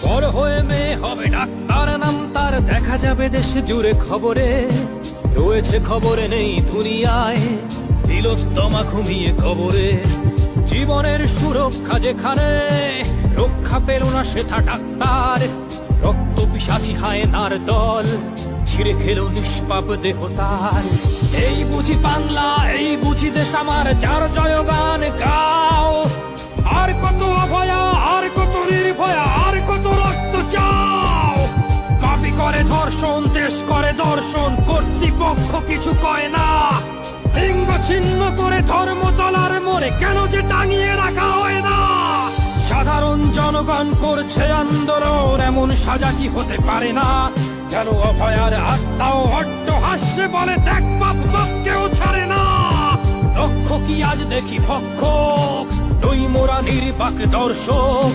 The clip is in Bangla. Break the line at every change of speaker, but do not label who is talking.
বড় হয়ে মেয়ে হবে ডাক্তার, নাম তার দেখা যাবে দেশে জুড়ে খবরে। রয়েছে খবরে নেই দুনিয়ায়, তিলোত্তমা ঘুমিয়ে কবরে। জীবনের সুরক্ষা যেখানে, রক্ষা পেল না সেথা ডাক্তার। রক্ত পিশাচি হায়নার দল, ছিঁড়ে খেলো নিষ্পাপ দেহ তার। এই বুঝি বাংলা, এই বুঝি দেশ আমার, যার জয়গান গাও। আর কত অভয়া, আর কত নির্ভয়া, আর কত রক্ত চাও। পাপি করে ধর্ষণ, দেশ করে দর্শন, কর্তৃপক্ষ কিছু কয় না। লিঙ্গ ছিন্ন করে ধর্মতলার মোড়ে কেন যে টাঙিয়ে রাখা হয় না। সাধারণ জনগণ করছে আন্দোলন, এমন সাজা কি হতে পারে না। যেন অভয়ার আত্মাও অট্টহাস্যে বলে, দেখ বাপ বাপ কেউ ছাড়ে না। লক্ষ্য কি আজ দেখি ভক্ষক, নই মোরা নির্বাক দর্শক।